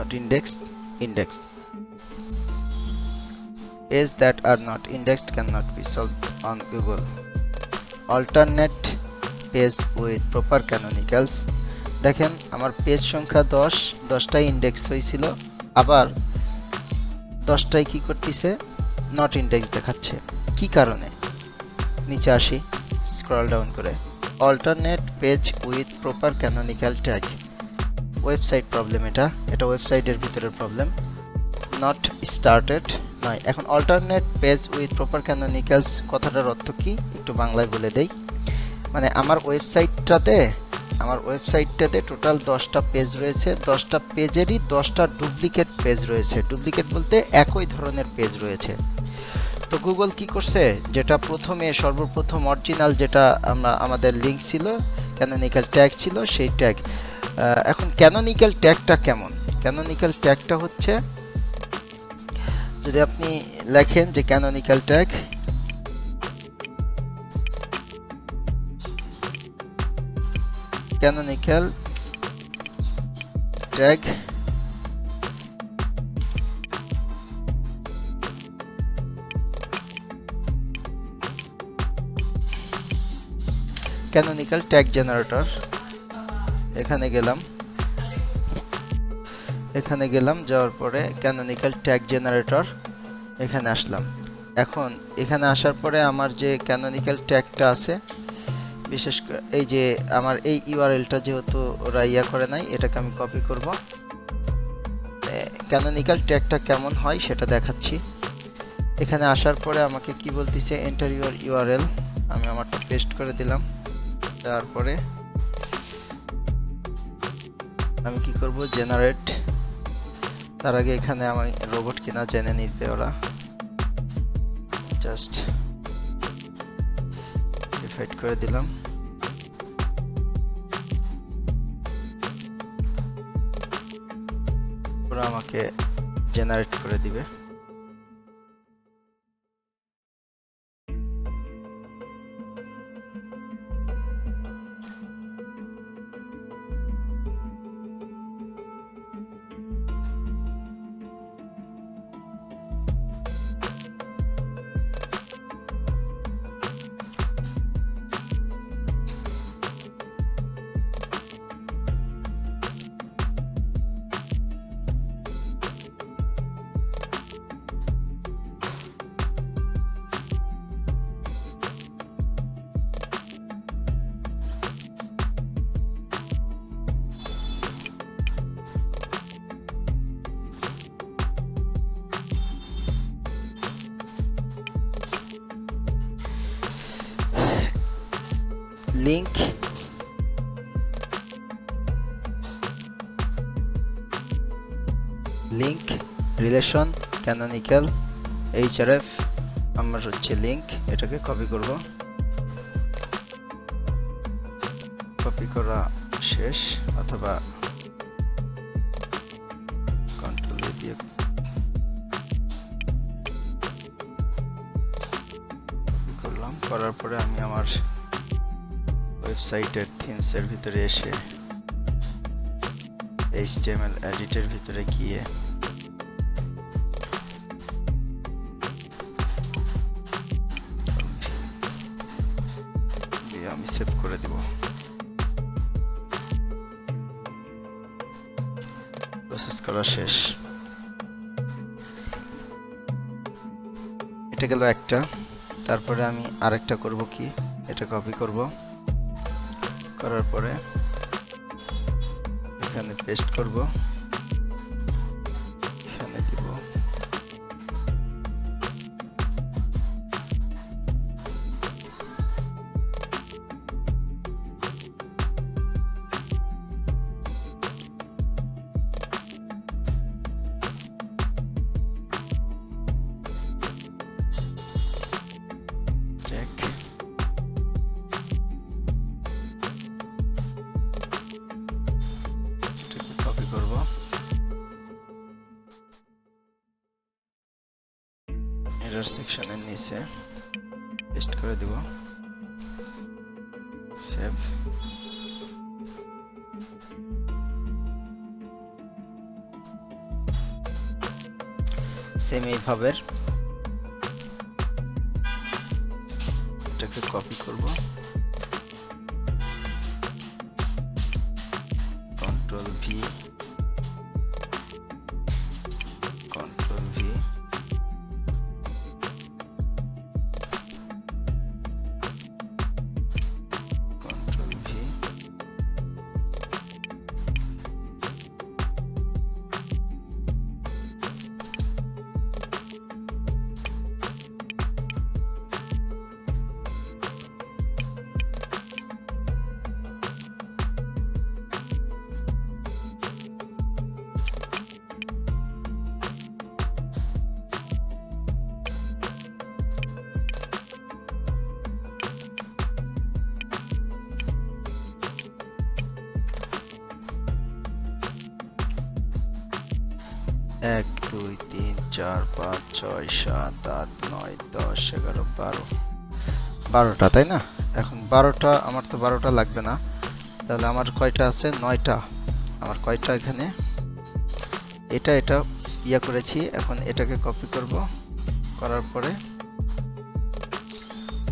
not indexed. Pages that are not indexed cannot be solved on Google. Alternate page with proper canonicals. দেখেন আমার page সংখ্যা 10টাই index হয়েছিল, আবার 10টাই কি করতেছে, নট ইন্ডেক্স দেখাচ্ছে। কি কারণে? নিচে আসি, স্ক্রল ডাউন করে। Alternate page with proper canonical tag. Website problem, এটা ওয়েবসাইটের ভিতরের প্রবলেম, নট স্টার্টেড নয়। এখন অল্টারনেট পেজ উইথ প্রপার ক্যানোনিক্যালস কথাটার অর্থ কি একটু বাংলায় বলে দেই। মানে আমার ওয়েবসাইটটাতে টোটাল 10টা পেজ রয়েছে, 10টা পেজেরই 10টা ডুপ্লিকেট পেজ রয়েছে। ডুপ্লিকেট বলতে একই ধরনের পেজ রয়েছে। তো গুগল কি করছে, যেটা সর্বপ্রথম অরিজিনাল যেটা আমাদের লিঙ্ক ছিল, ক্যানোনিক্যাল ট্যাগ ছিল, সেই ট্যাগ। এখন ক্যানোনিক্যাল ট্যাগটা কেমন? ক্যানোনিক্যাল ট্যাগটা হচ্ছে, যদি আপনি লেখেন যে canonical tag, canonical tag canonical tag generator, এখানে গেলাম, যাওয়ার পরে canonical tag generator এখানে আসলাম। এখন এখানে আসার পরে আমার যে canonical tagটা আছে, বিশেষ করে এই যে আমার এই ইউআরএলটা যেহেতু ওরা করে নাই, এটাকে আমি কপি করব। ক্যানোনিক্যাল ট্যাগটা কেমন হয় সেটা দেখাচ্ছি। এখানে আসার পরে আমাকে কি বলতেছে, এন্টার ইউর ইউআরএল। আমি আমারটা পেস্ট করে দিলাম। তারপরে আমি কি করব, জেনারেট। তার আগে এখানে আমি রোবট কিনা জেনে নিতে ওরা, জাস্ট ডিফাইট করে দিলাম। ওরা আমাকে জেনারেট করে দিবে। লিংক রিলেশন ক্যানোনিক্যাল href, আমার হচ্ছে লিংক। এটাকে কপি করব। কপি করা শেষ, অথবা কন্ট্রোল দিয়ে কপি করলাম। করার পরে আমি আমার ওয়েবসাইটের থিমসের ভিতরে এসে HTML এডিটের ভিতরে গিয়ে আমি সেভ করে দিব। প্রসেস করা শেষ। এটা গেল একটা। তারপরে আমি আরেকটা করব কি, এটা কপি করব। করার পরে এখানে পেস্ট করব, এখানে দিব। কপি করব। এরর সেকশনের নিচে পেস্ট করে দিব। সেভ। সেম এইভাবে এটাকে কপি করব, control V, control V, control V, এক দুই তিন চার পাঁচ ছয় সাত আট নয় 10 11 12, 12টা, তাই না? এখন 12টা, আমার তো 12টা লাগবে না, তাহলে আমার কয়টা আছে? 9টা। আমার কয়টা এখানে? এটা ইয়া করেছি। এখন এটাকে কপি করব, করার পরে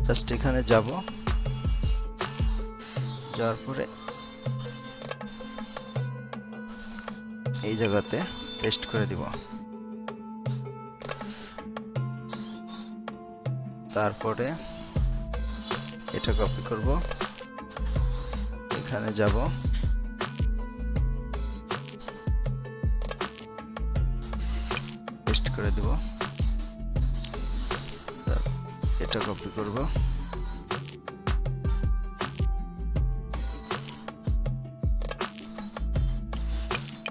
জাস্ট এখানে যাব, যাওয়ার পরে এই জায়গাতে পেস্ট করে দিব। তারপরে এটা কপি করব, এখানে যাব, পেস্ট করে দিব। এটা কপি করব,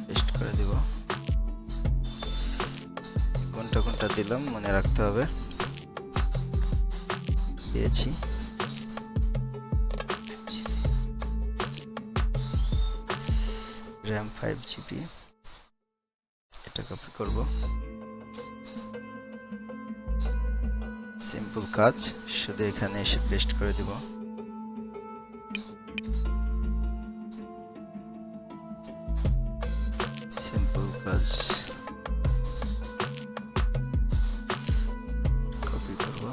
পেস্ট করে দিব। কোনটা কোনটা দিলাম মনে রাখতে হবে। দিয়েছি। RAM 5GB, এটা কপি করব। সিম্পল কাজ, শুধু এখানে এসে পেস্ট করে দিব। সিম্পল কাজ, কপি করব,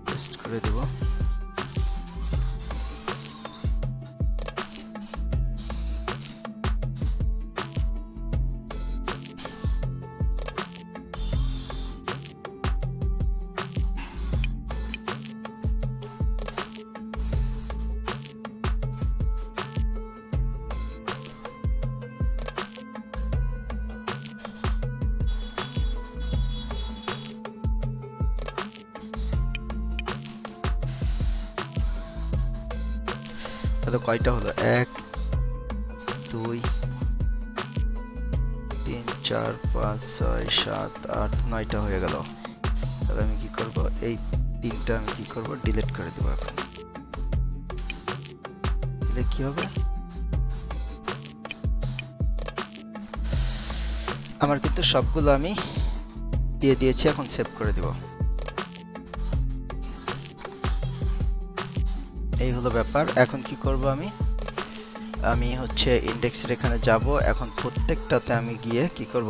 পেস্ট করে দিব। তাহলে কয়টা হলো? 1 2 3 4 5 6 7 8 9টা হয়ে গেল। তাহলে আমি কি করব? এই 3টা আমি কি করব? ডিলিট করে দেব। এখন দিলে কি হবে? আমার কিন্তু সবগুলো আমি দিয়ে দিয়েছি। এখন সেভ করে দিব। এই হলো ব্যাপার। এখন কি করব? আমি হচ্ছে ইন্ডেক্সের এখানে যাব। এখন প্রত্যেকটাতে আমি গিয়ে কি করব?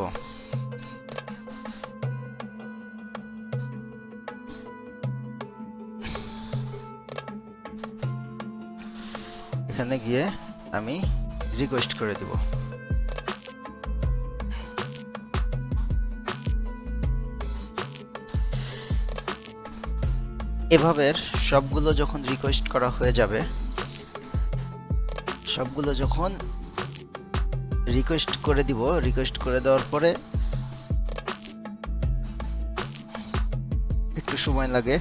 এখানে গিয়ে আমি রিকোয়েস্ট করে দিব। এভাবে সবগুলো যখন রিকোয়েস্ট করা হয়ে যাবে, সবগুলো যখন রিকোয়েস্ট করে দিব, রিকোয়েস্ট করে দেওয়ার পরে একটু সময় লাগে।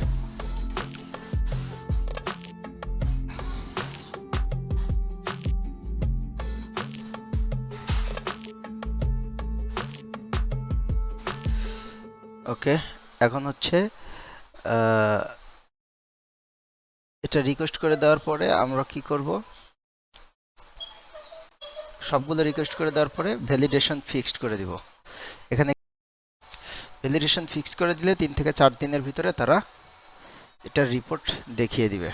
ওকে, এখন হচ্ছে এটা রিকোয়েস্ট করে দেওয়ার পরে আমরা কি করব? সবগুলো রিকোয়েস্ট করে দেওয়ার পরে ভ্যালিডেশন ফিক্সড করে দিব। এখানে ভ্যালিডেশন ফিক্স করে দিলে 3 থেকে 4 দিনের ভিতরে তারা এটা রিপোর্ট দেখিয়ে দিবে।